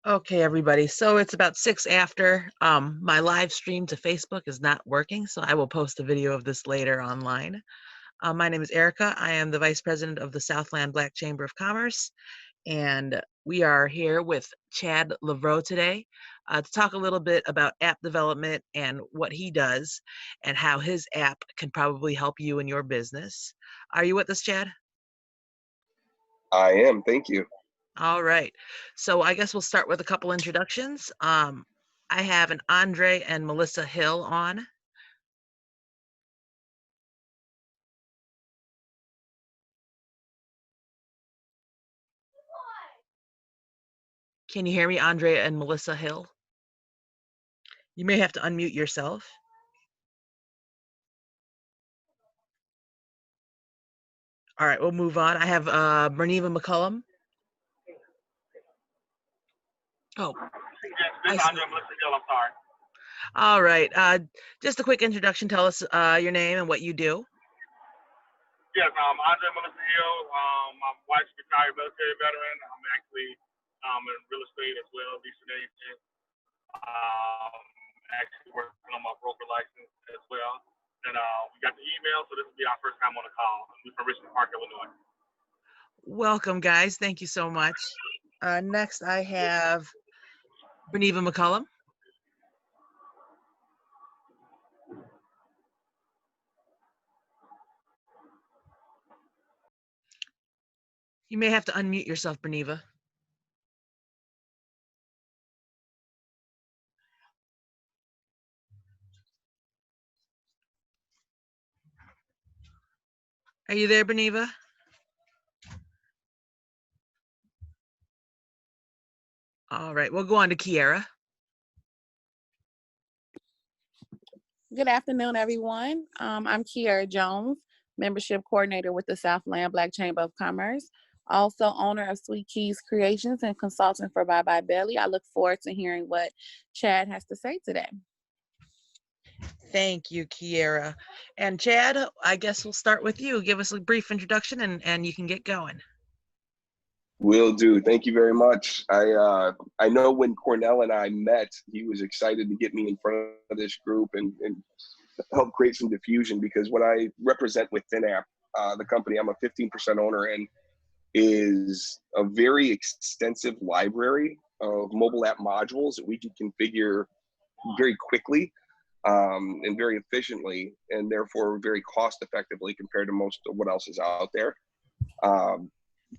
Okay, everybody. So it's about 6 after. My live stream to Facebook is not working, so I will post a video of this later online. My name is Erica. I am the Vice President of the Southland Black Chamber of Commerce, and we are here with Chad Levrouw today to talk a little bit about app development and what he does and how his app can probably help you in your business. Are you with us, Chad? I am, thank you. All right. So I guess we'll start with a couple introductions. I have an Andre and Melissa Hill on. Can you hear me, Andre and Melissa Hill? You may have to unmute yourself. All right, we'll move on. I have Berniva McCullum. Oh, This is Andre and Melissa Hill, I'm sorry. All right. Just a quick introduction. Tell us your name and what you do. Yes, Andre and Melissa Hill. My wife's a retired military veteran. I'm actually in real estate as well, leasing agent. Actually working on my broker license as well. And we got the email, so this will be our first time on the call. We're from Richmond Park, Illinois. Welcome, guys. Thank you so much. Next, I have Berniva McCullum. You may have to unmute yourself, Berniva. Are you there, Berniva? All right, we'll go on to Kiara. Good afternoon, everyone. I'm Kiara Jones, Membership Coordinator with the Southland Black Chamber of Commerce, also owner of Sweet Keys Creations and consultant for Bye Bye Belly. I look forward to hearing what Chad has to say today. Thank you, Kiara. And Chad, I guess we'll start with you. Give us a brief introduction and you can get going. Will do. Thank you very much. I know when Cornell and I met, he was excited to get me in front of this group and help create some diffusion, because what I represent with ThinApp, the company I'm a 15% owner in, is a very extensive library of mobile app modules that we can configure very quickly and very efficiently, and therefore very cost effectively compared to most of what else is out there.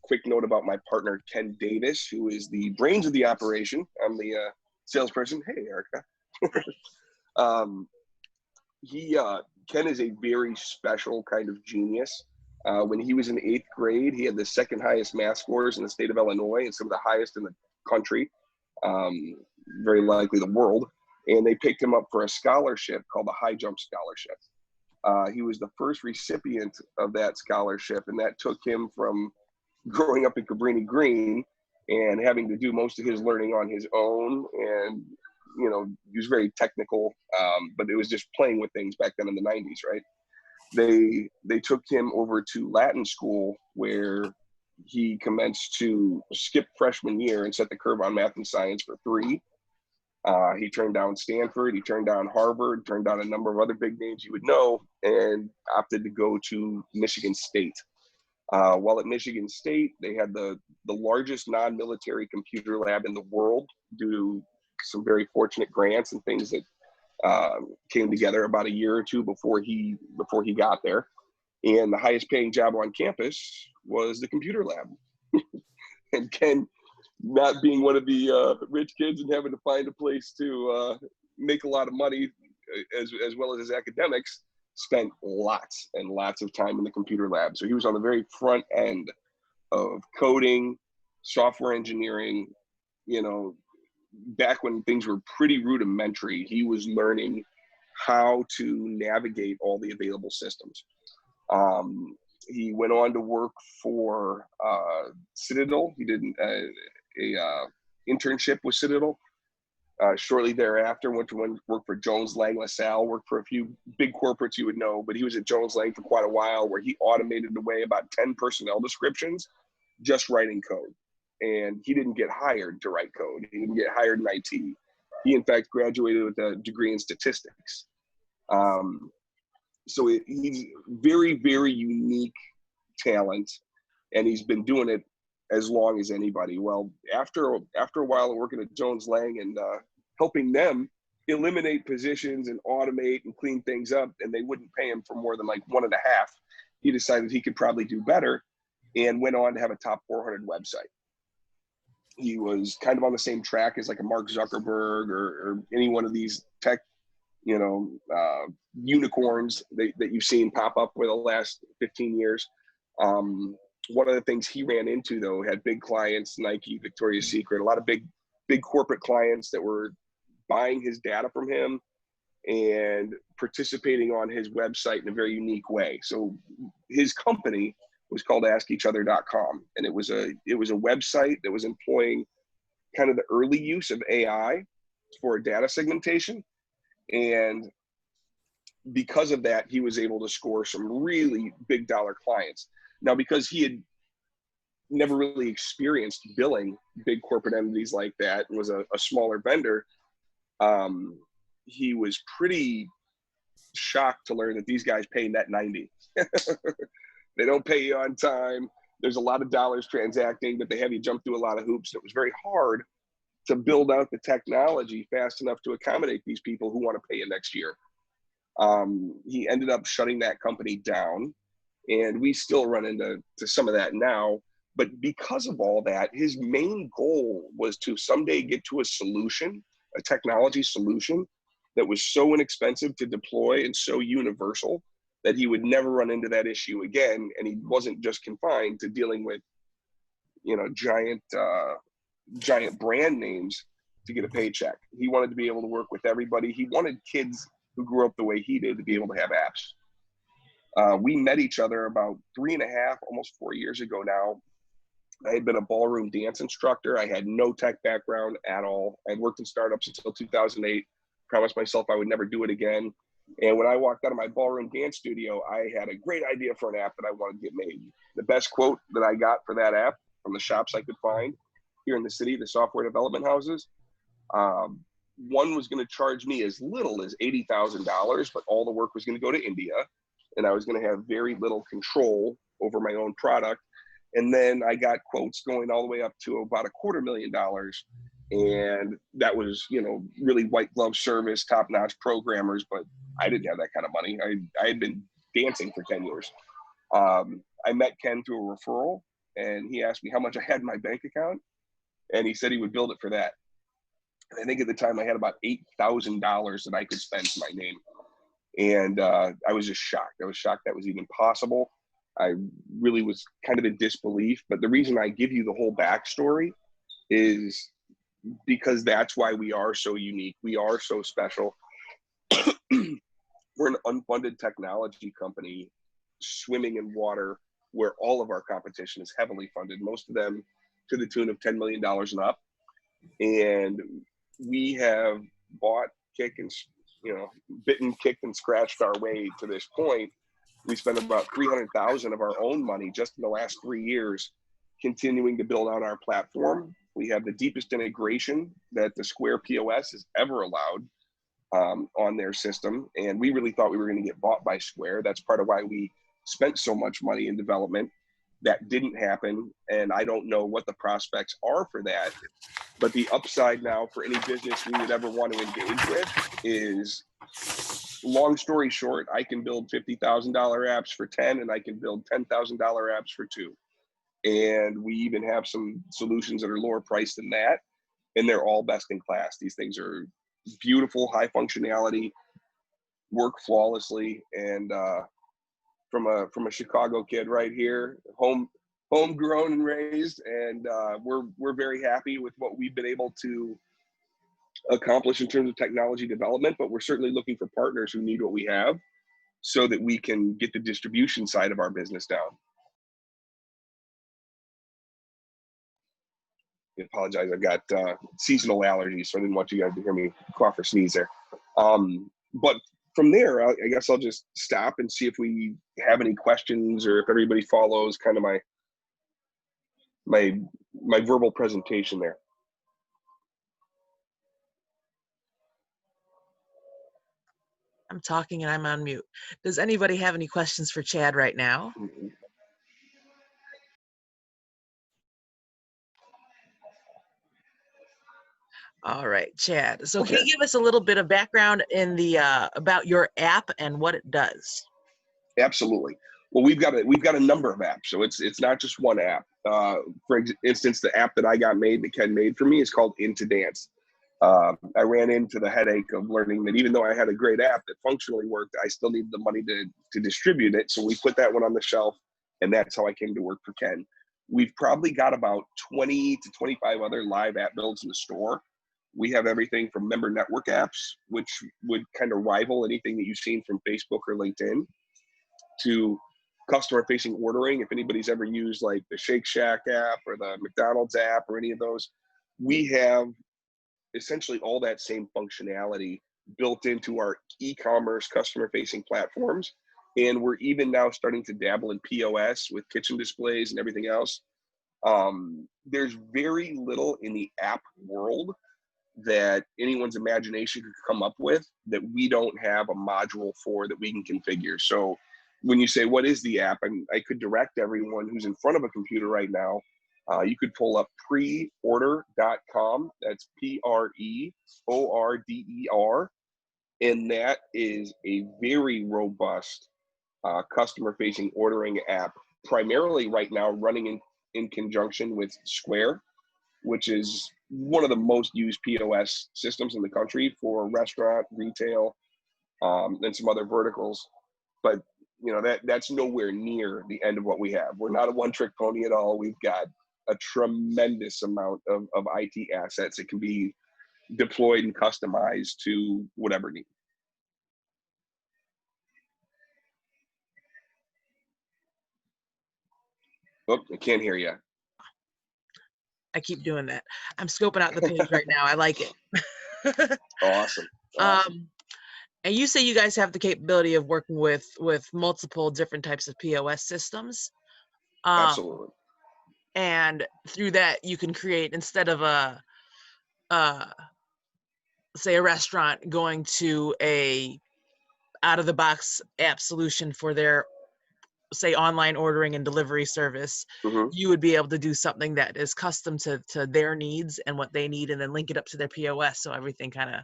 Quick note about my partner, Ken Davis, who is the brains of the operation. I'm the salesperson. Hey, Erica. Ken is a very special kind of genius. When he was in 8th grade, he had the second highest math scores in the state of Illinois and some of the highest in the country, very likely the world. And they picked him up for a scholarship called the High Jump Scholarship. He was the first recipient of that scholarship, and that took him from growing up in Cabrini Green and having to do most of his learning on his own. And, you know, he was very technical, but it was just playing with things back then in the 90s, right? They took him over to Latin school, where he commenced to skip freshman year and set the curve on math and science for 3. He turned down Stanford, he turned down Harvard, turned down a number of other big names you would know, and opted to go to Michigan State. While at Michigan State, they had the largest non-military computer lab in the world due to some very fortunate grants and things that came together about a year or two before he got there. And the highest paying job on campus was the computer lab. And Ken, not being one of the rich kids and having to find a place to make a lot of money as well as his academics, spent lots and lots of time in the computer lab. So he was on the very front end of coding, software engineering. You know, back when things were pretty rudimentary, he was learning how to navigate all the available systems. He went on to work for Citadel. He did a internship with Citadel. Shortly thereafter, went to work for Jones Lang LaSalle, worked for a few big corporates you would know, but he was at Jones Lang for quite a while, where he automated away about 10 personnel descriptions just writing code. and he didn't get hired to write code. He didn't get hired in IT. He, in fact, graduated with a degree in statistics. So he's very, very unique talent, and he's been doing it as long as anybody. Well, after a while of working at Jones Lang and helping them eliminate positions and automate and clean things up, and they wouldn't pay him for more than like 1.5, he decided he could probably do better and went on to have a top 400 website. He was kind of on the same track as like a Mark Zuckerberg or any one of these tech, unicorns that you've seen pop up for the last 15 years. One of the things he ran into, though, had big clients, Nike, Victoria's Secret, a lot of big corporate clients that were buying his data from him and participating on his website in a very unique way. So his company was called askeachother.com, and it was a website that was employing kind of the early use of AI for data segmentation. And because of that, he was able to score some really big dollar clients. Now, because he had never really experienced billing big corporate entities like that and was a smaller vendor, he was pretty shocked to learn that these guys pay net 90. They don't pay you on time. There's a lot of dollars transacting, but they have you jump through a lot of hoops. It was very hard to build out the technology fast enough to accommodate these people who want to pay you next year. He ended up shutting that company down, and we still run into some of that now. But because of all that, his main goal was to someday get to a solution, a technology solution that was so inexpensive to deploy and so universal that he would never run into that issue again. And he wasn't just confined to dealing with, giant brand names to get a paycheck. He wanted to be able to work with everybody. He wanted kids who grew up the way he did to be able to have apps. We met each other about 3.5, almost 4 years ago now. I had been a ballroom dance instructor. I had no tech background at all. I'd worked in startups until 2008, promised myself I would never do it again. And when I walked out of my ballroom dance studio, I had a great idea for an app that I wanted to get made. The best quote that I got for that app from the shops I could find here in the city, the software development houses, one was going to charge me as little as $80,000, but all the work was going to go to India, and I was going to have very little control over my own product. And then I got quotes going all the way up to about $250,000. And that was, really white glove service, top-notch programmers, but I didn't have that kind of money. I had been dancing for 10 years. I met Ken through a referral, and he asked me how much I had in my bank account, and he said he would build it for that. And I think at the time I had about $8,000 that I could spend to my name. And I was just shocked. I was shocked that was even possible. I really was kind of in disbelief. But the reason I give you the whole backstory is because that's why we are so unique. We are so special. We're an unfunded technology company swimming in water where all of our competition is heavily funded, most of them to the tune of $10 million and up. And we have bought, kicked, and bitten, kicked, and scratched our way to this point. We spent about $300,000 of our own money just in the last 3 years continuing to build out our platform. We have the deepest integration that the Square POS has ever allowed on their system. And we really thought we were going to get bought by Square. That's part of why we spent so much money in development. That didn't happen. And I don't know what the prospects are for that. But the upside now for any business we would ever want to engage with is, long story short, I can build $50,000 apps for 10, and I can build $10,000 apps for 2. And we even have some solutions that are lower priced than that. And they're all best in class. These things are beautiful, high functionality, work flawlessly. And from a Chicago kid right here, homegrown and raised, and we're very happy with what we've been able to accomplish in terms of technology development. But we're certainly looking for partners who need what we have, so that we can get the distribution side of our business down. I apologize. I've got seasonal allergies, so I didn't want you guys to hear me cough or sneeze there. But from there, I guess I'll just stop and see if we have any questions, or if everybody follows kind of my my verbal presentation there. I'm talking and I'm on mute. Does anybody have any questions for Chad right now? All right, Chad. So can you give us a little bit of background in the about your app and what it does? Absolutely. Well, we've got a number of apps, so it's not just one app. For instance, the app that I got made, that Ken made for me, is called Into Dance. I ran into the headache of learning that even though I had a great app that functionally worked, I still needed the money to distribute it. So we put that one on the shelf, and that's how I came to work for Ken. We've probably got about 20 to 25 other live app builds in the store. We have everything from member network apps, which would kind of rival anything that you've seen from Facebook or LinkedIn, to customer facing ordering. If anybody's ever used like the Shake Shack app or the McDonald's app or any of those, we have essentially all that same functionality built into our e-commerce customer facing platforms. And we're even now starting to dabble in POS with kitchen displays and everything else. There's very little in the app world that anyone's imagination could come up with that we don't have a module for that we can configure. So when you say, what is the app? And I could direct everyone who's in front of a computer right now. You could pull up preorder.com. That's PREORDER. And that is a very robust customer facing ordering app, primarily right now running in conjunction with Square, which is one of the most used POS systems in the country for restaurant, retail, and some other verticals. But you know, that's nowhere near the end of what we have. We're not a one-trick pony at all. We've got a tremendous amount of IT assets that can be deployed and customized to whatever need. Oh, I can't hear you. I keep doing that. I'm scoping out the page right now. I like it. Awesome. And you say you guys have the capability of working with multiple different types of POS systems. Absolutely. And through that, you can create, instead of say a restaurant going to a out of the box app solution for their, say, online ordering and delivery service, you would be able to do something that is custom to their needs and what they need, and then link it up to their POS so everything kind of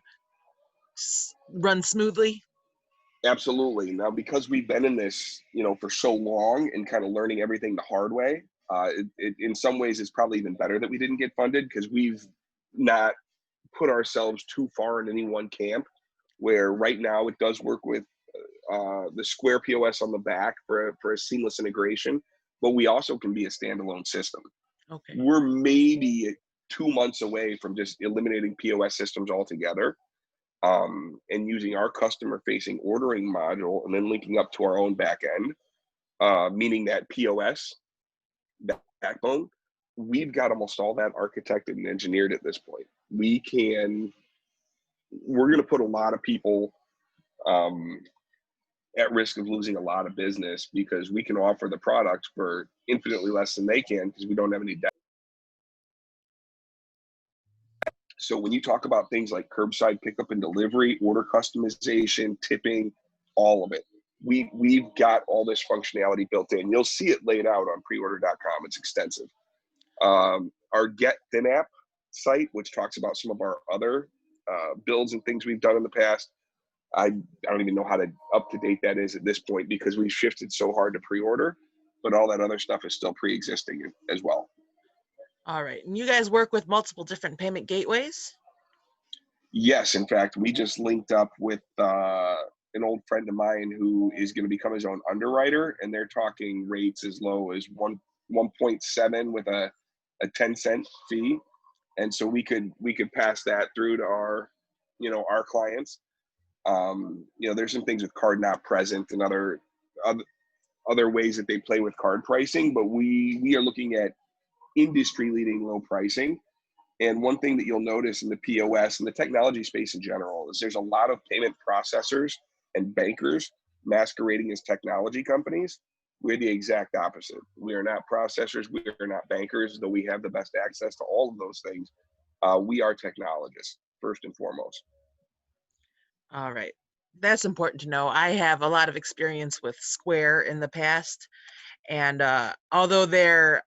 runs smoothly. Absolutely. Now, because we've been in this, you know, for so long and kind of learning everything the hard way, in some ways it's probably even better that we didn't get funded, because we've not put ourselves too far in any one camp, where right now it does work with the Square POS on the back for a seamless integration, but we also can be a standalone system. Okay. We're maybe 2 months away from just eliminating POS systems altogether, and using our customer facing ordering module and then linking up to our own back end, meaning that POS backbone, we've got almost all that architected and engineered at this point. We're going to put a lot of people at risk of losing a lot of business, because we can offer the product for infinitely less than they can, because we don't have any debt. So when you talk about things like curbside pickup and delivery, order customization, tipping, all of it, we've got all this functionality built in. You'll see it laid out on preorder.com. It's extensive. Our Get Thin app site, which talks about some of our other builds and things we've done in the past, I don't even know how up to date that is at this point, because we've shifted so hard to pre-order, but all that other stuff is still pre-existing as well. All right. And you guys work with multiple different payment gateways? Yes. In fact, we just linked up with an old friend of mine who is going to become his own underwriter, and they're talking rates as low as 1.7 with a 10-cent fee. And so we could pass that through to our clients. There's some things with card not present and other ways that they play with card pricing, but we are looking at industry leading low pricing. And one thing that you'll notice in the POS and the technology space in general is there's a lot of payment processors and bankers masquerading as technology companies. We're the exact opposite. We are not processors. We are not bankers, though we have the best access to all of those things. We are technologists, first and foremost. All right. That's important to know. I have a lot of experience with Square in the past, and although their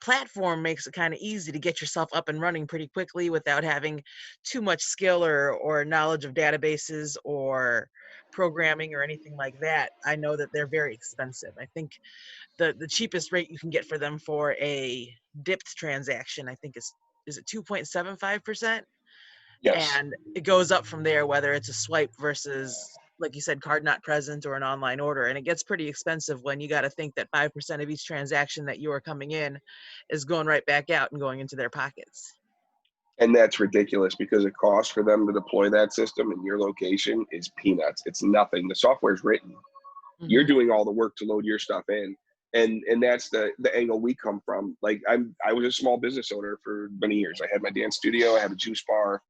platform makes it kind of easy to get yourself up and running pretty quickly without having too much skill or knowledge of databases or programming or anything like that, I know that they're very expensive. I think the cheapest rate you can get for them for a dipped transaction, I think is it 2.75%? Yes. And it goes up from there, whether it's a swipe versus, like you said, card not present or an online order. And it gets pretty expensive when you got to think that 5% of each transaction that you are coming in is going right back out and going into their pockets. And that's ridiculous because the cost for them to deploy that system in your location is peanuts. It's nothing. The software is written. You're Hmm. doing all the work to load your stuff in. And that's the angle we come from. Like I was a small business owner for many years. I had my dance studio, I had a juice bar.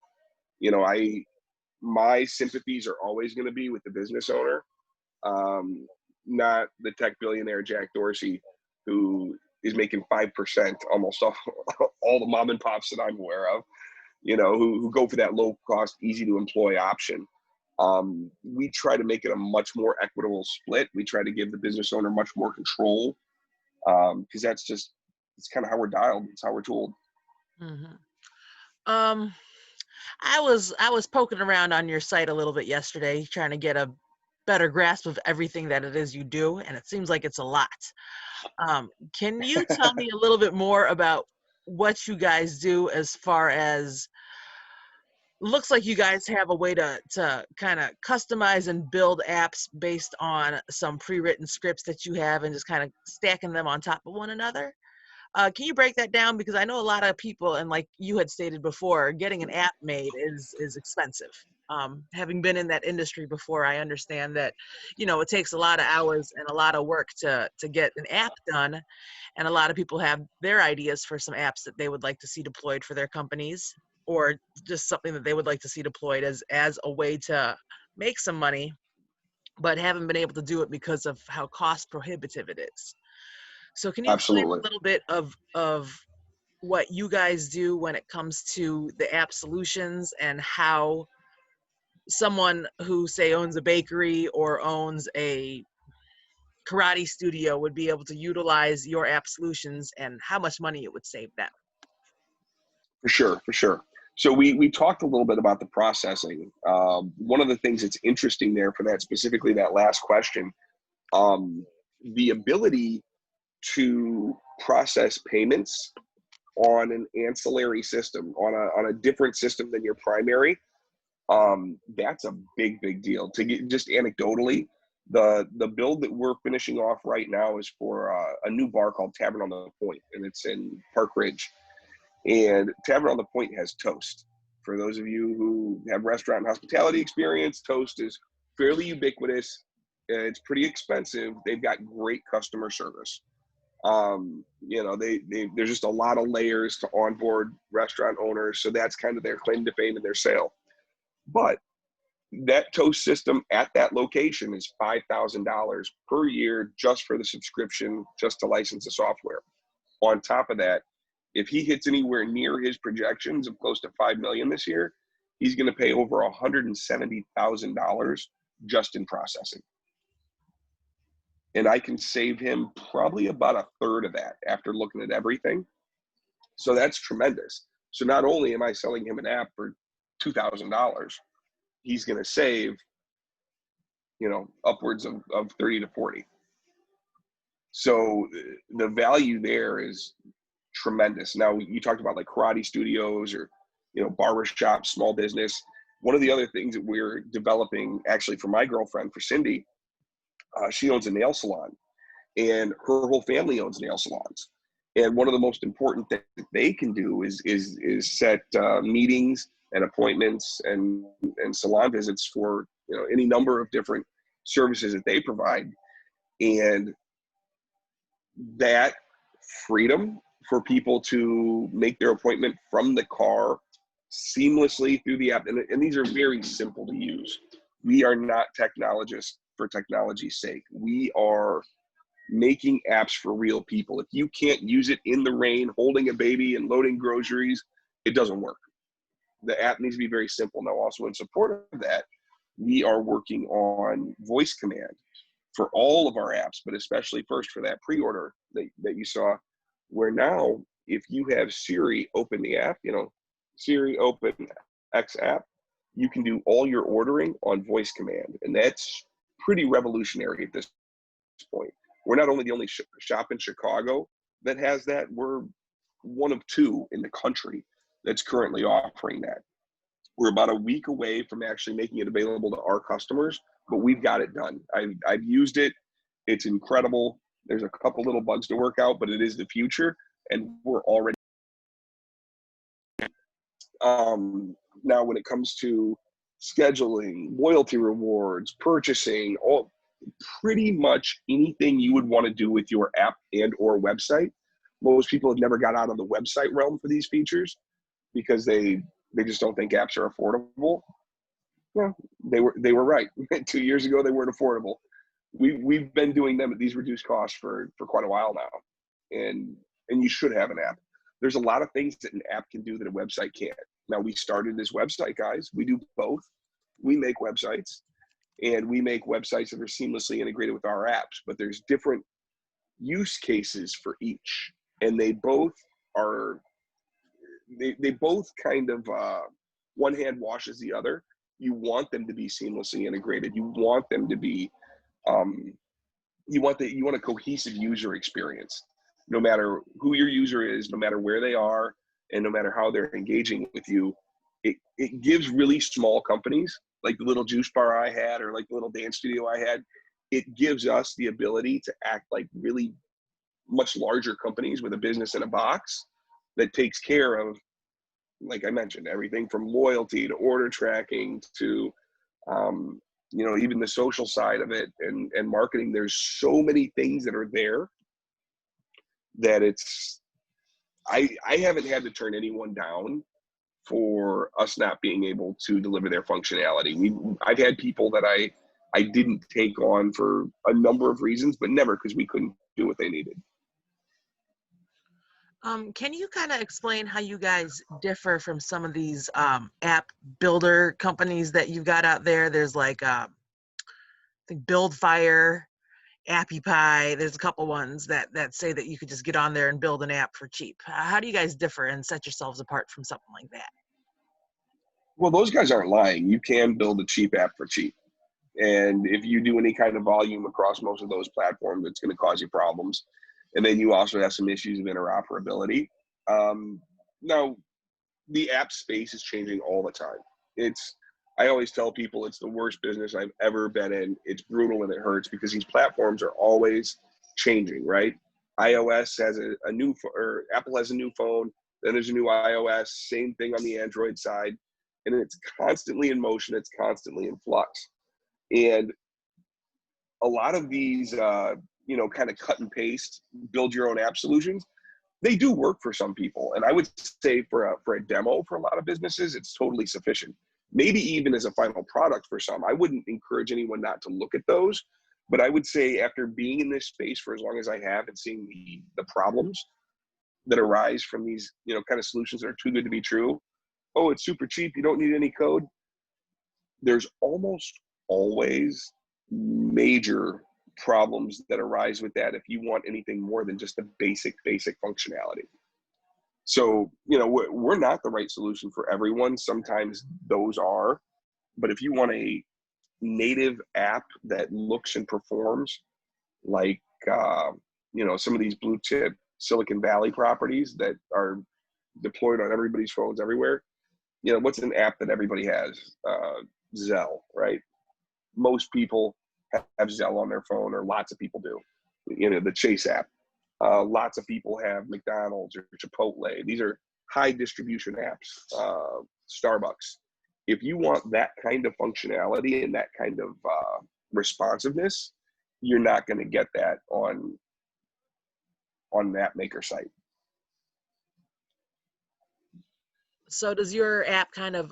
You know, my sympathies are always going to be with the business owner, not the tech billionaire Jack Dorsey, who is making 5% almost all the mom and pops that I'm aware of, you know, who go for that low cost, easy to employ option. We try to make it a much more equitable split. We try to give the business owner much more control, because it's kind of how we're dialed. It's how we're tooled. Hmm. Um, I was poking around on your site a little bit yesterday, trying to get a better grasp of everything that it is you do, and it seems like it's a lot. Can you tell me a little bit more about what you guys do as far as looks like you guys have a way to kind of customize and build apps based on some pre-written scripts that you have and just kind of stacking them on top of one another? Can you break that down? Because I know a lot of people, and like you had stated before, getting an app made is expensive. Having been in that industry before, I understand that, it takes a lot of hours and a lot of work to get an app done. And a lot of people have their ideas for some apps that they would like to see deployed for their companies, or just something that they would like to see deployed as a way to make some money, but haven't been able to do it because of how cost prohibitive it is. So can you explain Absolutely. a little bit of what you guys do when it comes to the app solutions, and how someone who, say, owns a bakery or owns a karate studio would be able to utilize your app solutions and how much money it would save them? For sure, for sure. So we talked a little bit about the processing. One of the things that's interesting there for that, specifically that last question, um, the ability to process payments on an ancillary system, on a different system than your primary, that's a big deal. To get just anecdotally, the build that we're finishing off right now is for a new bar called Tavern on the Point, and it's in Park Ridge. And Tavern on the Point has Toast. For those of you who have restaurant and hospitality experience, Toast is fairly ubiquitous. It's pretty expensive. They've got great customer service. There's just a lot of layers to onboard restaurant owners, so that's kind of their claim to fame and their sale. But that Toast system at that location is $5,000 per year just for the subscription, just to license the software. On top of that, if he hits anywhere near his projections of close to 5 million this year, he's going to pay over $170,000 just in processing. And I can save him probably about a third of that after looking at everything. So that's tremendous. So not only am I selling him an app for $2,000, he's going to save, upwards of 30 to 40. So the value there is tremendous. Now, you talked about like karate studios or, barber shops, small business. One of the other things that we're developing, actually for my girlfriend, for Cindy, she owns a nail salon, and her whole family owns nail salons. And one of the most important things that they can do is set meetings and appointments and salon visits for any number of different services that they provide. And that freedom for people to make their appointment from the car seamlessly through the app, and these are very simple to use. We are not technologists for technology's sake. We are making apps for real people. If you can't use it in the rain, holding a baby and loading groceries, it doesn't work. The app needs to be very simple. Now, also in support of that, we are working on voice command for all of our apps, but especially first for that pre-order that you saw, where now if you have Siri open the app, Siri open X app, you can do all your ordering on voice command. And that's pretty revolutionary at this point. We're not only the only shop in Chicago that has that, we're one of two in the country that's currently offering that. We're about a week away from actually making it available to our customers, but we've got it done. I've used it. It's incredible. There's a couple little bugs to work out, but it is the future, and we're already. Now, when it comes to scheduling, loyalty rewards, purchasing, pretty much anything you would want to do with your app and or website. Most people have never got out of the website realm for these features because they just don't think apps are affordable. Well, they were right. 2 years ago, they weren't affordable. We've been doing them at these reduced costs for quite a while now, and you should have an app. There's a lot of things that an app can do that a website can't. Now, we started as website guys. We do both. We make websites, and we make websites that are seamlessly integrated with our apps, but there's different use cases for each, and they both kind of one hand washes the other. You want them to be seamlessly integrated. You want them to be you want a cohesive user experience, no matter who your user is, no matter where they are, and no matter how they're engaging with you. It gives really small companies like the little juice bar I had, or like the little dance studio I had, it gives us the ability to act like really much larger companies with a business in a box that takes care of, like I mentioned, everything from loyalty to order tracking to, even the social side of it and marketing. There's so many things that are there that I haven't had to turn anyone down for us not being able to deliver their functionality. I've had people that I didn't take on for a number of reasons, but never because we couldn't do what they needed. Can you kind of explain how you guys differ from some of these app builder companies that you've got out there? There's like, I think BuildFire, AppyPie. There's a couple ones that say that you could just get on there and build an app for cheap. How do you guys differ and set yourselves apart from something like that? Well, those guys aren't lying. You can build a cheap app for cheap. And if you do any kind of volume across most of those platforms, it's going to cause you problems. And then you also have some issues of interoperability. Now, the app space is changing all the time. I always tell people it's the worst business I've ever been in. It's brutal and it hurts because these platforms are always changing, right? iOS has a new, or Apple has a new phone. Then there's a new iOS, same thing on the Android side. And it's constantly in motion. It's constantly in flux. And a lot of these, kind of cut and paste, build your own app solutions, they do work for some people. And I would say for a demo for a lot of businesses, it's totally sufficient. Maybe even as a final product for some. I wouldn't encourage anyone not to look at those. But I would say after being in this space for as long as I have and seeing the problems that arise from these, kind of solutions that are too good to be true. Oh, it's super cheap. You don't need any code. There's almost always major problems that arise with that if you want anything more than just the basic functionality. So, we're not the right solution for everyone. Sometimes those are, but if you want a native app that looks and performs like, some of these blue chip Silicon Valley properties that are deployed on everybody's phones everywhere, what's an app that everybody has? Zelle, right? Most people have Zelle on their phone, or lots of people do. The Chase app. Lots of people have McDonald's or Chipotle. These are high distribution apps. Starbucks. If you want that kind of functionality and that kind of responsiveness, you're not going to get that on that maker site. So does your app kind of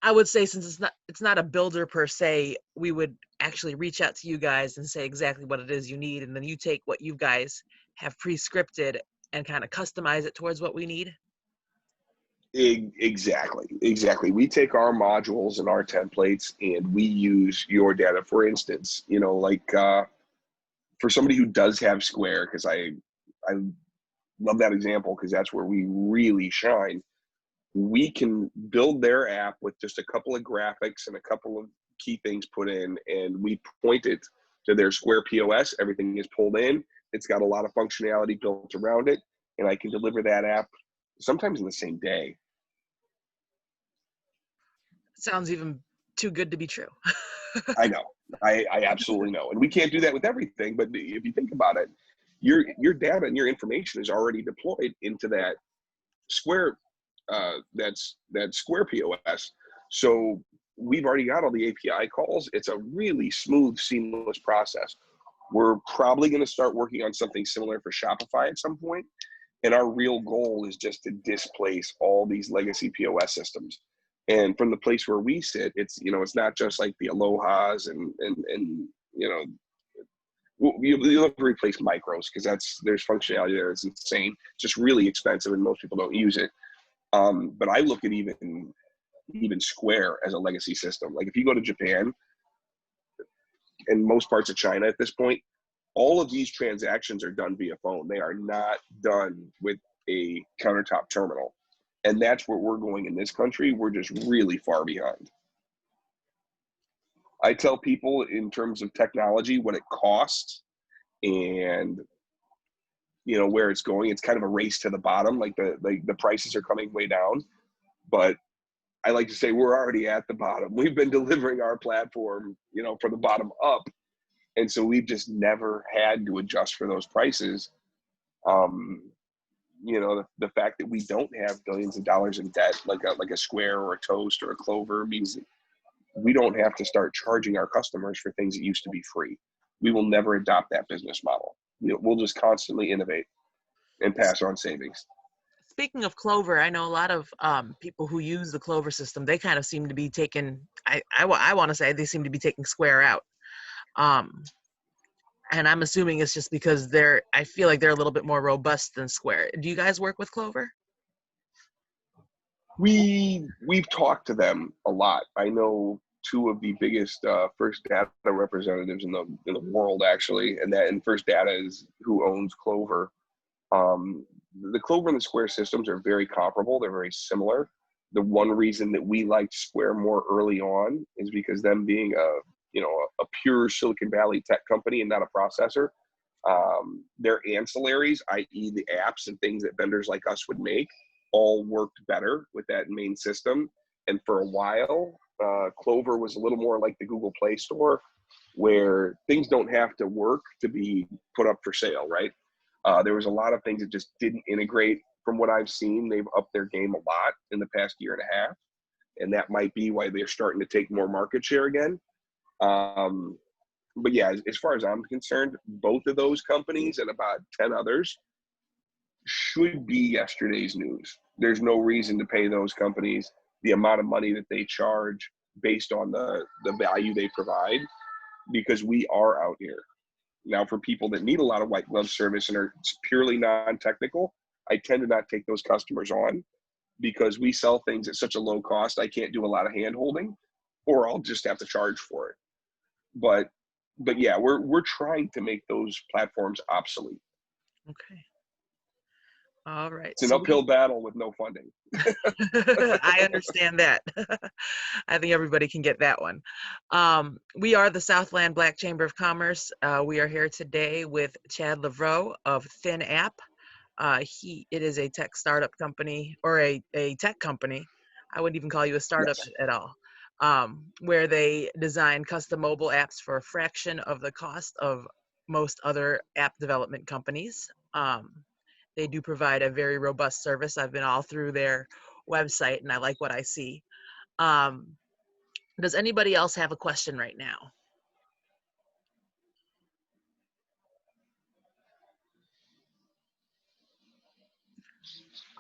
I would say since it's not a builder per se, we would actually reach out to you guys and say exactly what it is you need, and then you take what you guys have pre-scripted and kind of customize it towards what we need. Exactly. We take our modules and our templates and we use your data. For instance, like for somebody who does have Square, because I love that example because that's where we really shine. We can build their app with just a couple of graphics and a couple of key things put in, and we point it to their Square POS. Everything is pulled in. It's got a lot of functionality built around it, and I can deliver that app sometimes in the same day. Sounds even too good to be true. I know. I absolutely know. And we can't do that with everything, but if you think about it, your data and your information is already deployed into that Square that Square POS. So we've already got all the API calls. It's a really smooth, seamless process. We're probably going to start working on something similar for Shopify at some point. And our real goal is just to displace all these legacy POS systems. And from the place where we sit, it's not just like the Alohas and you'll have to replace micros because there's functionality there. It's insane. It's just really expensive and most people don't use it. But I look at even Square as a legacy system. Like if you go to Japan and most parts of China at this point, all of these transactions are done via phone. They are not done with a countertop terminal. And that's where we're going in this country. We're just really far behind. I tell people in terms of technology, what it costs and where it's going, it's kind of a race to the bottom. Like the prices are coming way down, but I like to say we're already at the bottom. We've been delivering our platform, from the bottom up. And so we've just never had to adjust for those prices. The fact that we don't have billions of dollars in debt, like a Square or a Toast or a Clover, means that we don't have to start charging our customers for things that used to be free. We will never adopt that business model. We'll just constantly innovate and pass on savings. Speaking of Clover, I know a lot of people who use the Clover system. They kind of seem to be taking. I want to say they seem to be taking Square out. And I'm assuming it's just because I feel like they're a little bit more robust than Square. Do you guys work with Clover? We've talked to them a lot. I know two of the biggest First Data representatives in the world, actually, and First Data is who owns Clover. The Clover and the Square systems are very comparable. They're very similar. The one reason that we liked Square more early on is because them being a pure Silicon Valley tech company and not a processor, their ancillaries, i.e. the apps and things that vendors like us would make, all worked better with that main system. And for a while, Clover was a little more like the Google Play Store, where things don't have to work to be put up for sale, right? There was a lot of things that just didn't integrate. From what I've seen, they've upped their game a lot in the past year and a half, and that might be why they're starting to take more market share again. But yeah, as far as I'm concerned, both of those companies and about 10 others should be yesterday's news. There's no reason to pay those companies the amount of money that they charge based on the value they provide, because we are out here. Now, for people that need a lot of white glove service and are purely non-technical, I tend to not take those customers on because we sell things at such a low cost. I can't do a lot of hand holding, or I'll just have to charge for it. But yeah, we're trying to make those platforms obsolete. Okay. All right. It's an uphill battle with no funding. I understand that. I think everybody can get that one. We are the Southland Black Chamber of Commerce. We are here today with Chad Levrouw of Thin App. It is a tech startup company, or a tech company. I wouldn't even call you a startup Yes. at all. Where they design custom mobile apps for a fraction of the cost of most other app development companies. They do provide a very robust service. I've been all through their website and I like what I see. Does anybody else have a question right now?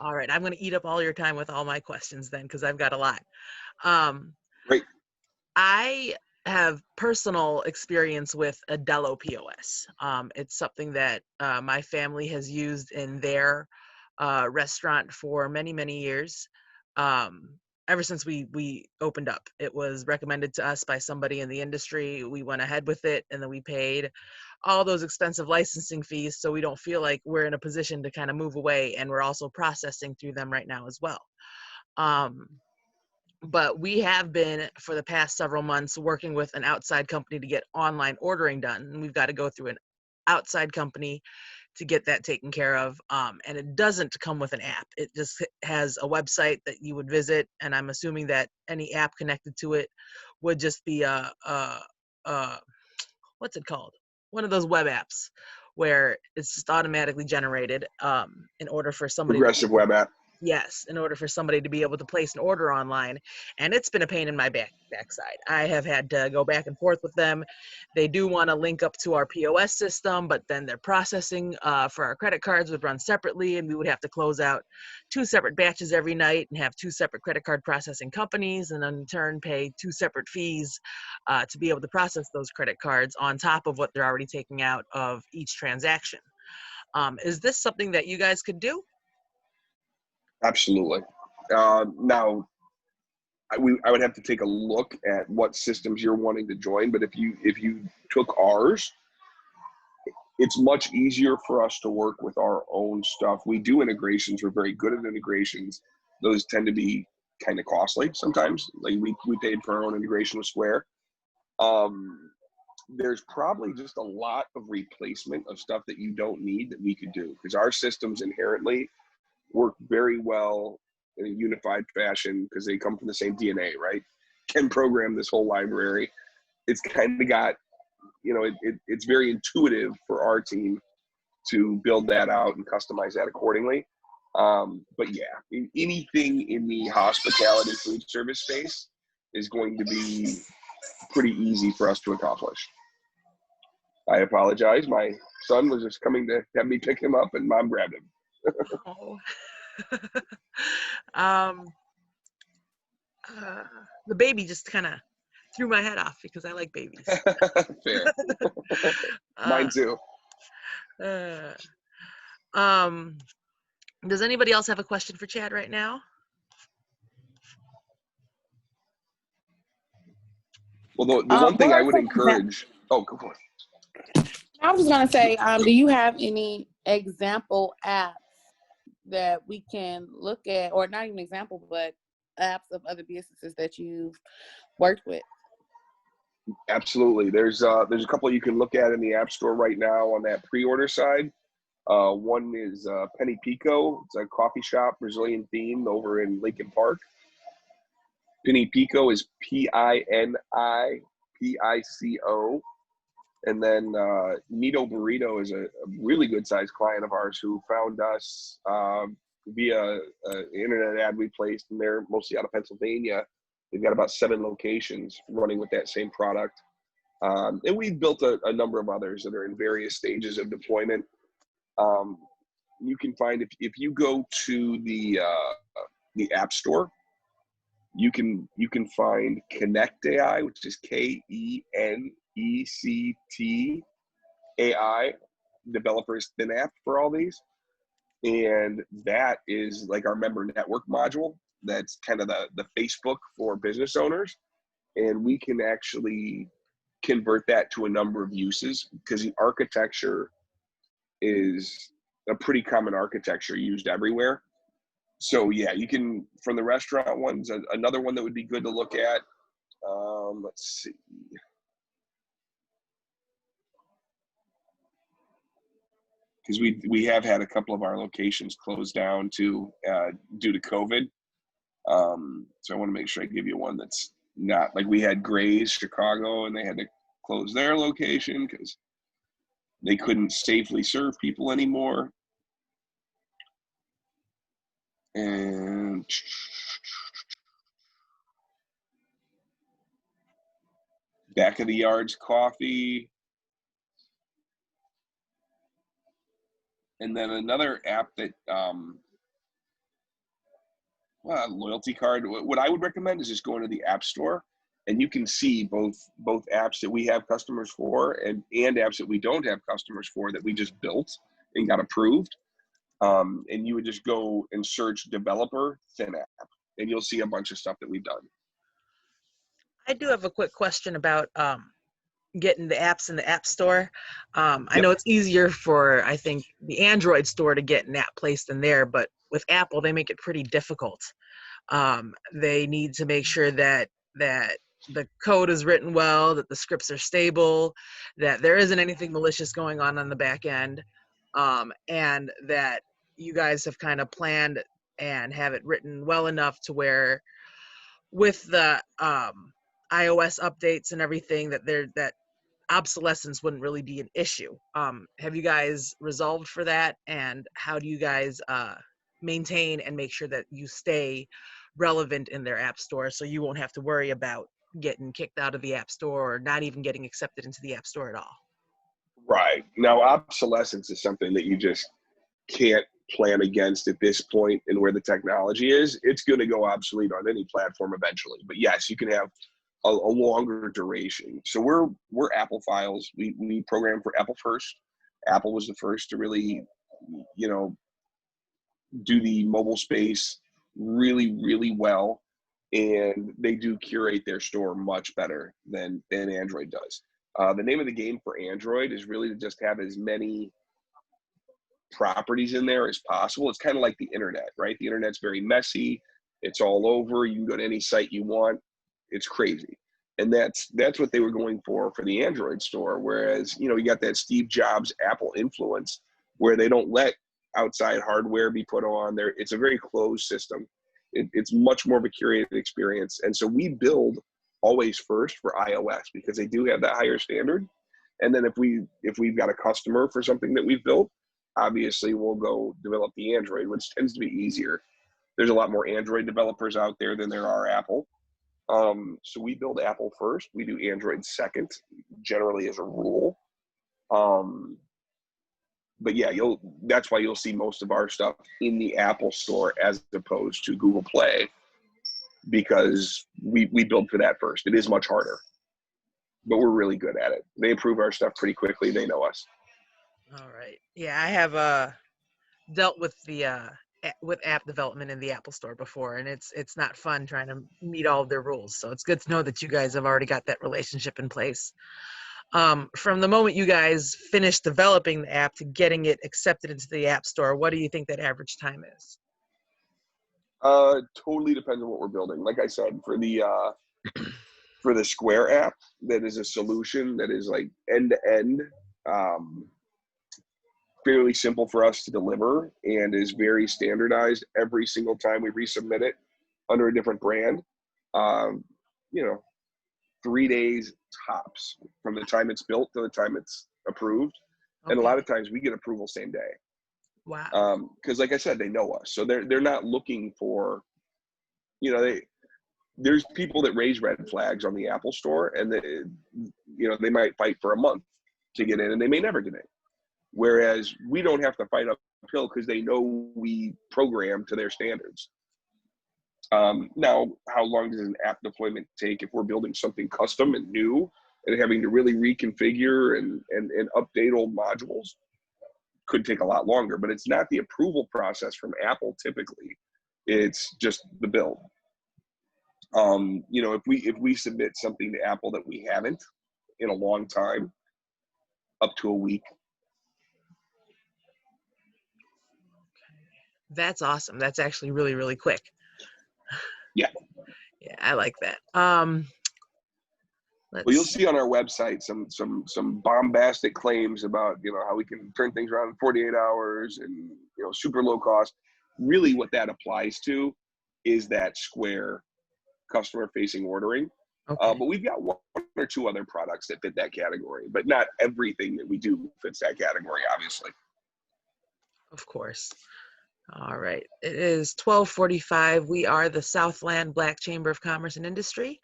All right, I'm going to eat up all your time with all my questions then, because I've got a lot. Um, Great. I have personal experience with Adello POS. It's something that my family has used in their restaurant for many, many years. Ever since we opened up, it was recommended to us by somebody in the industry. We went ahead with it, and then we paid all those expensive licensing fees, so we don't feel like we're in a position to kind of move away. And we're also processing through them right now as well. But we have been, for the past several months, working with an outside company to get online ordering done. And we've got to go through an outside company to get that taken care of. And it doesn't come with an app. It just has a website that you would visit. And I'm assuming that any app connected to it would just be what's it called? One of those web apps where it's just automatically generated in order for somebody to Progressive web app. Yes, in order for somebody to be able to place an order online. And it's been a pain in my backside. I have had to go back and forth with them. They do want to link up to our POS system, but then their processing for our credit cards would run separately, and we would have to close out 2 separate batches every night and have 2 separate credit card processing companies, and then in turn pay 2 separate fees to be able to process those credit cards on top of what they're already taking out of each transaction. Is this something that you guys could do? Absolutely. Now, I would have to take a look at what systems you're wanting to join, but if you took ours, it's much easier for us to work with our own stuff. We do integrations. We're very good at integrations. Those tend to be kind of costly sometimes. Like we paid for our own integration with Square. There's probably just a lot of replacement of stuff that you don't need that we could do, because our systems inherently work very well in a unified fashion because they come from the same DNA, right? Can program this whole library. It's kind of got, it's very intuitive for our team to build that out and customize that accordingly. But yeah, anything in the hospitality food service space is going to be pretty easy for us to accomplish. I apologize. My son was just coming to have me pick him up, and Mom grabbed him. Oh. The baby just kind of threw my head off because I like babies. Fair. Mine too. Does anybody else have a question for Chad right now? Well, the one thing I would encourage. Oh, go for it. I was just going to say, do you have any example apps that we can look at, or not even example, but apps of other businesses that you've worked with? Absolutely. There's a couple you can look at in the App Store right now on that pre-order side. One is Penny Pico. It's a coffee shop, Brazilian themed, over in Lincoln Park. Penny Pico is PINIPICO. And then Nito Burrito is a really good sized client of ours who found us via an internet ad we placed, and they're mostly out of Pennsylvania. They've got about 7 locations running with that same product. And we've built a number of others that are in various stages of deployment. You can find, if you go to the App Store, you can find Connect AI, which is KENECT AI, developers thin app for all these. And that is like our member network module. That's kind of the Facebook for business owners. And we can actually convert that to a number of uses, because the architecture is a pretty common architecture used everywhere. So yeah, you can, from the restaurant ones, another one that would be good to look at. Let's see. Because we have had a couple of our locations closed down due to COVID. So I want to make sure I give you one that's not, like we had Gray's Chicago, and they had to close their location because they couldn't safely serve people anymore. And Back of the Yards Coffee. And then another app that Loyalty card. What I would recommend is just going to the App Store, and you can see both apps that we have customers for and apps that we don't have customers for that we just built and got approved. And you would just go and search developer thin app, and you'll see a bunch of stuff that we've done. I do have a quick question about getting the apps in the App Store. I Yep. know it's easier for, I think, the Android store to get an app placed in there, but with Apple, they make it pretty difficult. They need to make sure that the code is written well, that the scripts are stable, that there isn't anything malicious going on the back end, and that you guys have kind of planned and have it written well enough to where with the iOS updates and everything that obsolescence wouldn't really be an issue. Have you guys resolved for that? And how do you guys maintain and make sure that you stay relevant in their app store so you won't have to worry about getting kicked out of the app store or not even getting accepted into the app store at all? Right. Now, obsolescence is something that you just can't plan against at this point and where the technology is. It's going to go obsolete on any platform eventually. But yes, you can have a longer duration. So we're Apple files. We program for Apple first. Apple was the first to really, do the mobile space really, really well. And they do curate their store much better than Android does. The name of the game for Android is really to just have as many properties in there as possible. It's kind of like the internet, right? The internet's very messy. It's all over. You can go to any site you want. It's crazy. And that's what they were going for the Android store. Whereas, you got that Steve Jobs Apple influence where they don't let outside hardware be put on there. It's a very closed system. It's much more of a curated experience. And so we build always first for iOS because they do have that higher standard. And then if we've got a customer for something that we've built, obviously we'll go develop the Android, which tends to be easier. There's a lot more Android developers out there than there are Apple. So we build Apple first. We do Android second, generally as a rule. But yeah, that's why you'll see most of our stuff in the Apple Store as opposed to Google Play, because we build for that first. It is much harder, but we're really good at it. They approve our stuff pretty quickly. They know us. All right. Yeah, I have dealt with the with app development in the Apple Store before, and it's not fun trying to meet all of their rules. So it's good to know that you guys have already got that relationship in place. From the moment you guys finished developing the app to getting it accepted into the App Store, what do you think that average time is? Totally depends on what we're building. Like I said, for the Square app, that is a solution that is like end to end, fairly simple for us to deliver and is very standardized. Every single time we resubmit it under a different brand, 3 days tops from the time it's built to the time it's approved. Okay. And a lot of times we get approval same day. Wow. Because like I said, they know us. So they're not looking for, there's people that raise red flags on the Apple Store, and they might fight for a month to get in, and they may never get in. Whereas we don't have to fight uphill because they know we program to their standards. Now, how long does an app deployment take if we're building something custom and new and having to really reconfigure and update old modules? Could take a lot longer, but it's not the approval process from Apple typically. It's just the build. If we submit something to Apple that we haven't in a long time, up to a week. That's awesome. That's actually really, really quick. Yeah. Yeah, I like that. Well, you'll see on our website some bombastic claims about how we can turn things around in 48 hours and super low cost. Really, what that applies to is that Square customer-facing ordering. Okay. But we've got one or two other products that fit that category, but not everything that we do fits that category, obviously. Of course. All right. It is 12:45. We are the Southland Black Chamber of Commerce and Industry.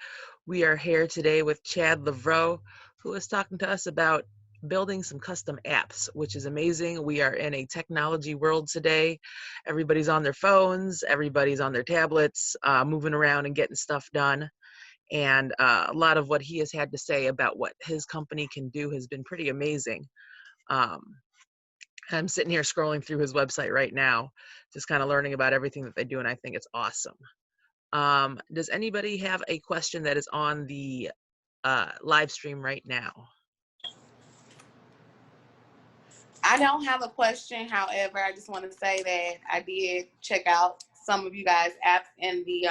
We are here today with Chad Levrouw, who is talking to us about building some custom apps, which is amazing. We are in a technology world today. Everybody's on their phones, everybody's on their tablets, moving around and getting stuff done. And a lot of what he has had to say about what his company can do has been pretty amazing. Um, I'm sitting here scrolling through his website right now, just kind of learning about everything that they do, and I think it's awesome. Does anybody have a question that is on the live stream right now? I don't have a question. However, I just want to say that I did check out some of you guys' apps in the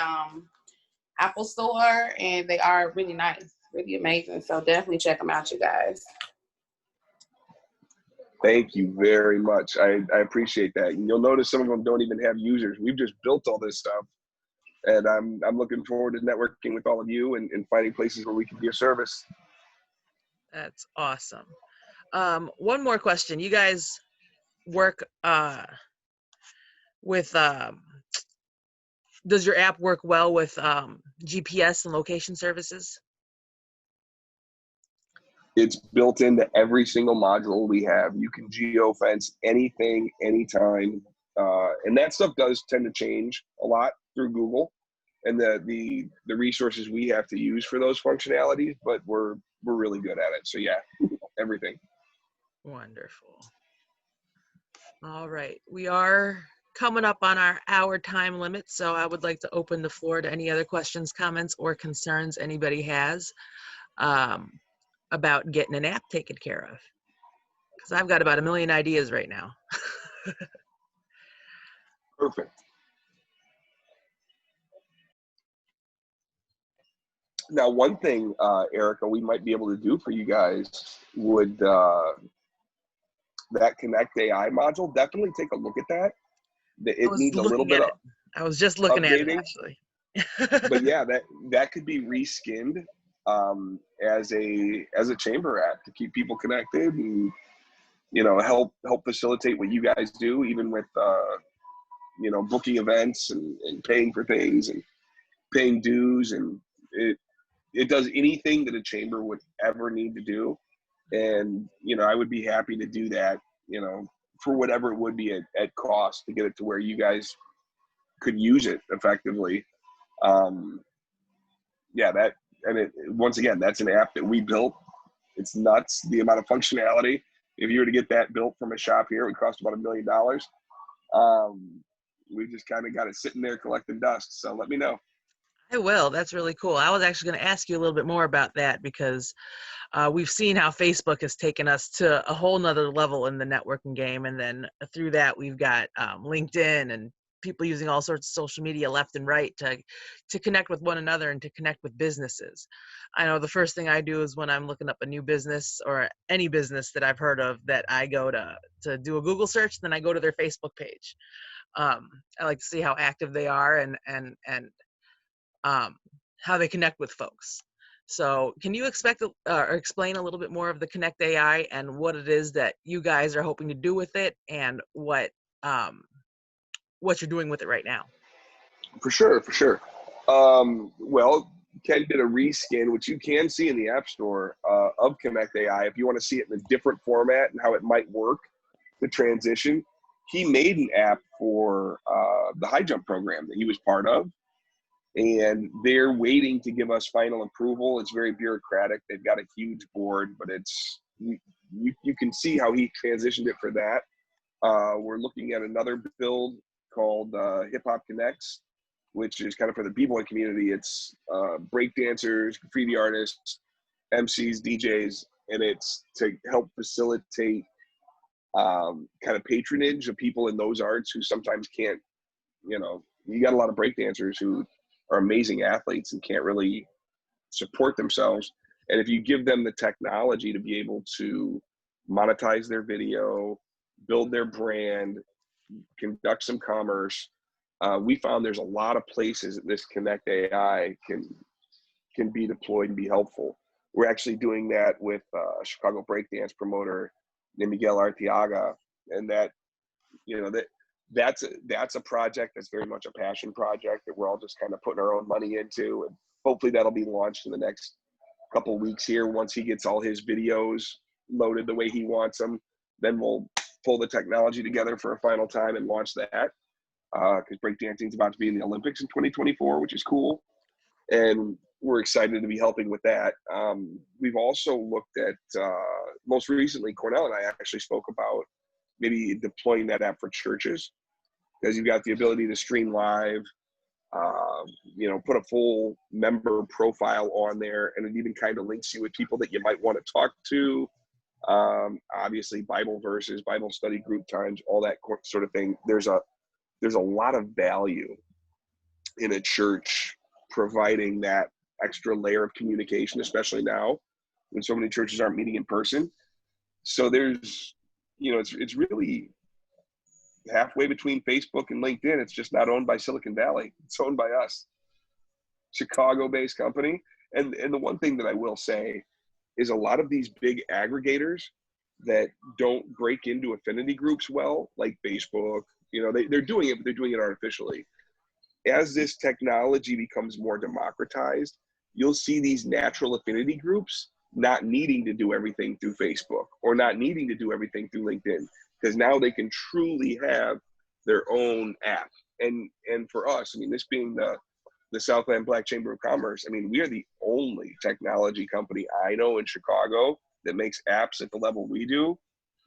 Apple Store, and they are really nice, really amazing. So definitely check them out, you guys. Thank you very much. I appreciate that. And you'll notice some of them don't even have users. We've just built all this stuff. And I'm looking forward to networking with all of you and finding places where we can be of service. That's awesome. One more question. You guys work with, does your app work well with GPS and location services? It's built into every single module we have. You can geofence anything, anytime. And that stuff does tend to change a lot through Google and the resources we have to use for those functionalities, but we're really good at it. So yeah, everything. Wonderful. All right, we are coming up on our hour time limit, so I would like to open the floor to any other questions, comments, or concerns anybody has about getting an app taken care of. Because I've got about 1 million ideas right now. Perfect. Now, one thing, Erica, we might be able to do for you guys would that Connect AI module, definitely take a look at that. It needs a little bit of I was just looking at it, updating. actually. But yeah, that could be reskinned as a chamber app to keep people connected and help facilitate what you guys do, even with booking events and paying for things and paying dues, and it does anything that a chamber would ever need to do. And I would be happy to do that, for whatever it would be at cost to get it to where you guys could use it effectively. Once again, that's an app that we built. It's nuts, the amount of functionality. If you were to get that built from a shop here, it would cost about $1 million. We just kind of got it sitting there collecting dust. So let me know. I will. That's really cool. I was actually going to ask you a little bit more about that because we've seen how Facebook has taken us to a whole nother level in the networking game. And then through that, we've got LinkedIn and people using all sorts of social media left and right to connect with one another and to connect with businesses. I know the first thing I do is when I'm looking up a new business or any business that I've heard of, that I go to do a Google search, then I go to their Facebook page. I like to see how active they are and how they connect with folks. So can you explain a little bit more of the Connect AI and what it is that you guys are hoping to do with it and what you're doing with it right now? For sure. Well, Ken did a reskin, which you can see in the App Store, of Connect AI. If you want to see it in a different format and how it might work, the transition, he made an app for the high jump program that he was part of. And they're waiting to give us final approval. It's very bureaucratic. They've got a huge board, but you can see how he transitioned it for that. We're looking at another build called Hip Hop Connects, which is kind of for the b-boy community. It's break dancers, graffiti artists, MCs, DJs, and it's to help facilitate kind of patronage of people in those arts who sometimes can't, you got a lot of break dancers who are amazing athletes and can't really support themselves. And if you give them the technology to be able to monetize their video, build their brand, conduct some commerce, we found there's a lot of places that this Connect AI can be deployed and be helpful. We're actually doing that with a Chicago breakdance promoter named Miguel Arteaga, and that's a project that's very much a passion project that we're all just kind of putting our own money into, and hopefully that'll be launched in the next couple of weeks here once he gets all his videos loaded the way he wants them. Then we'll pull the technology together for a final time and launch that. Because breakdancing is about to be in the Olympics in 2024, which is cool. And we're excited to be helping with that. We've also looked at, most recently, Cornell and I actually spoke about maybe deploying that app for churches, because you've got the ability to stream live, put a full member profile on there, and it even kind of links you with people that you might want to talk to. Obviously, Bible verses, Bible study group times, all that sort of thing. There's a lot of value in a church providing that extra layer of communication, especially now when so many churches aren't meeting in person. So there's, it's really halfway between Facebook and LinkedIn. It's just not owned by Silicon Valley. It's owned by us, Chicago-based company. And the one thing that I will say is a lot of these big aggregators that don't break into affinity groups well, like Facebook, they're doing it, but they're doing it artificially. As this technology becomes more democratized, you'll see these natural affinity groups not needing to do everything through Facebook or not needing to do everything through LinkedIn, because now they can truly have their own app. And for us, this being the Southland Black Chamber of Commerce, we are the only technology company I know in Chicago that makes apps at the level we do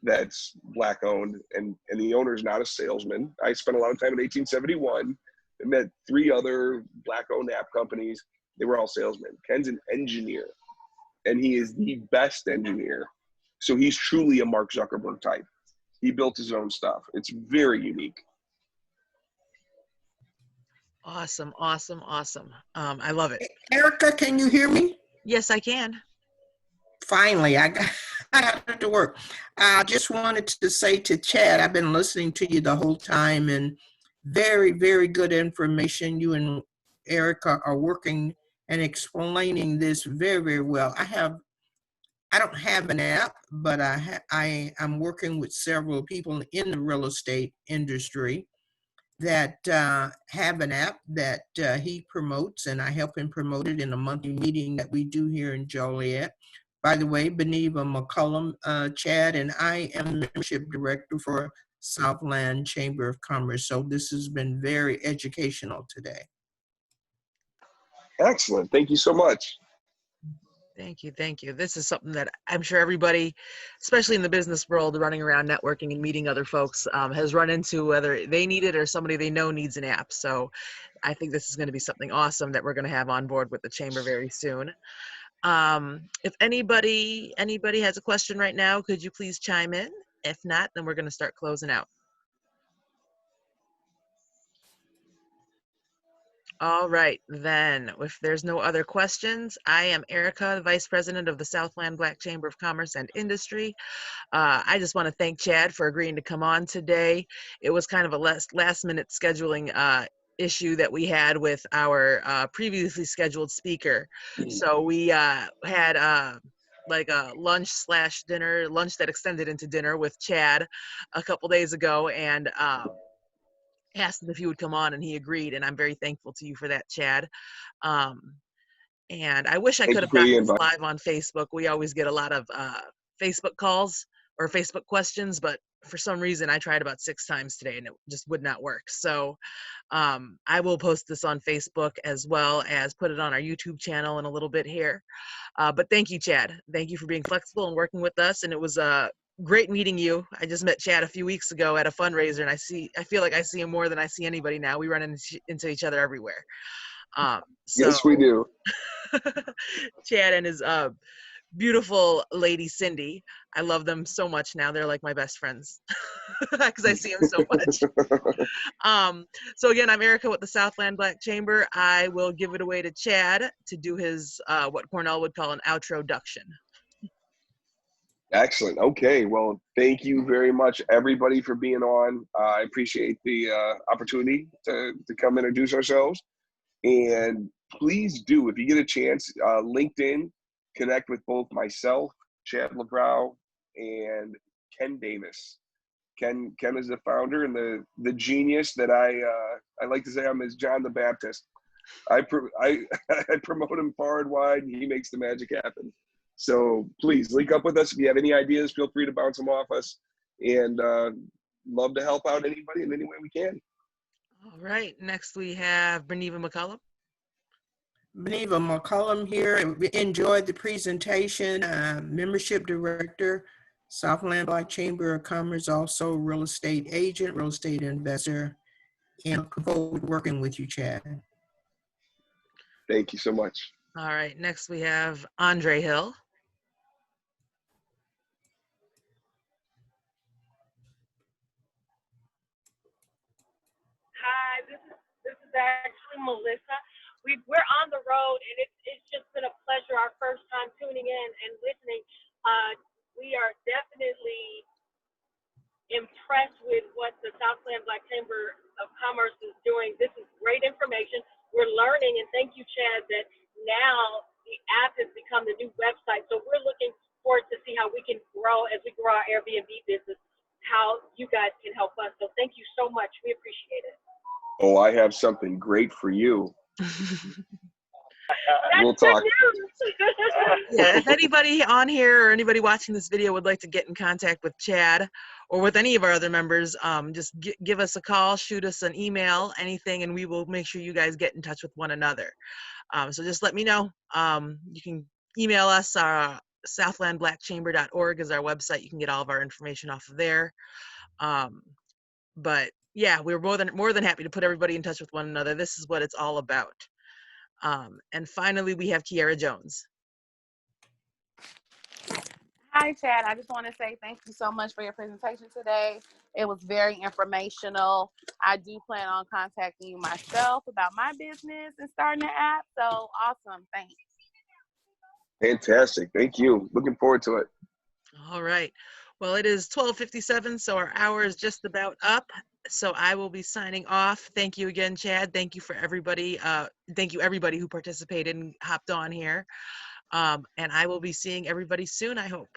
that's Black owned, and the owner's not a salesman. I spent a lot of time in 1871 and met 3 other Black owned app companies. They were all salesmen. Ken's an engineer, and he is the best engineer. So he's truly a Mark Zuckerberg type. He built his own stuff. It's very unique. Awesome, awesome, awesome. I love it. Erica, can you hear me? Yes, I can. Finally, I got it to work. I just wanted to say to Chad, I've been listening to you the whole time, and very, very good information. You and Erica are working and explaining this very, very well. I don't have an app, but I'm working with several people in the real estate industry that have an app that he promotes, and I help him promote it in a monthly meeting that we do here in Joliet. By the way, Beneva McCullum, Chad, and I am the membership director for Southland Chamber of Commerce. So this has been very educational today. Excellent. Thank you so much. Thank you, thank you. This is something that I'm sure everybody, especially in the business world, running around networking and meeting other folks, has run into, whether they need it or somebody they know needs an app. So I think this is going to be something awesome that we're going to have on board with the Chamber very soon. If anybody has a question right now, could you please chime in? If not, then we're going to start closing out. All right, then, if there's no other questions, I am Erica, the Vice President of the Southland Black Chamber of Commerce and Industry. I just want to thank Chad for agreeing to come on today. It was kind of a last-minute scheduling issue that we had with our previously scheduled speaker. So we had like a lunch that extended into dinner with Chad a couple days ago, and asked him if he would come on, and he agreed, and I'm very thankful to you for that, Chad. And I wish I could have gotten this live on Facebook. We always get a lot of Facebook calls or Facebook questions, but for some reason I tried about 6 times today and it just would not work. So I will post this on Facebook as well as put it on our YouTube channel in a little bit here. But thank you, Chad. Thank you for being flexible and working with us. And it was great meeting you. I just met Chad a few weeks ago at a fundraiser, and I feel like I see him more than I see anybody now. We run into each other everywhere. Yes, we do. Chad and his beautiful lady Cindy. I love them so much now. They're like my best friends because I see them so much. So again, I'm Erica with the Southland Black Chamber. I will give it away to Chad to do his what Cornell would call an outroduction. Excellent. Okay. Well, thank you very much, everybody, for being on. I appreciate the opportunity to come introduce ourselves. And please do, if you get a chance, LinkedIn, connect with both myself, Chad Levrouw, and Ken Davis. Ken is the founder and the genius that I like to say I'm as John the Baptist. I promote him far and wide, and he makes the magic happen. So please link up with us. If you have any ideas, feel free to bounce them off us. And love to help out anybody in any way we can. All right. Next, we have Beneva McCullum. Beneva McCullum here. We enjoyed the presentation. Membership director, Southland Black Chamber of Commerce, also real estate agent, real estate investor, and looking forward to working with you, Chad. Thank you so much. All right. Next, we have Andre Hill. Hi, this is actually Melissa. We're on the road, and it's just been a pleasure. Our first time tuning in and listening. We are definitely impressed with what the Southland Black Chamber of Commerce is doing. This is great information. We're learning, and thank you, Chad, that now the app has become the new website. So we're looking forward to see how we can grow as we grow our Airbnb business, how you guys can help us. So thank you so much. We appreciate it. Oh, I have something great for you. We'll talk. Yeah, if anybody on here or anybody watching this video would like to get in contact with Chad or with any of our other members, just give us a call, shoot us an email, anything, and we will make sure you guys get in touch with one another. So just let me know. You can email us. Southlandblackchamber.org is our website. You can get all of our information off of there. But yeah, we're more than happy to put everybody in touch with one another. This is what it's all about. And finally, we have Kiara Jones. Hi, Chad. I just want to say thank you so much for your presentation today. It was very informational. I do plan on contacting you myself about my business and starting the app. So awesome. Thanks. Fantastic. Thank you. Looking forward to it. All right. Well, it is 12:57, so our hour is just about up. So I will be signing off. Thank you again, Chad. Thank you for everybody. Thank you everybody who participated and hopped on here. And I will be seeing everybody soon, I hope.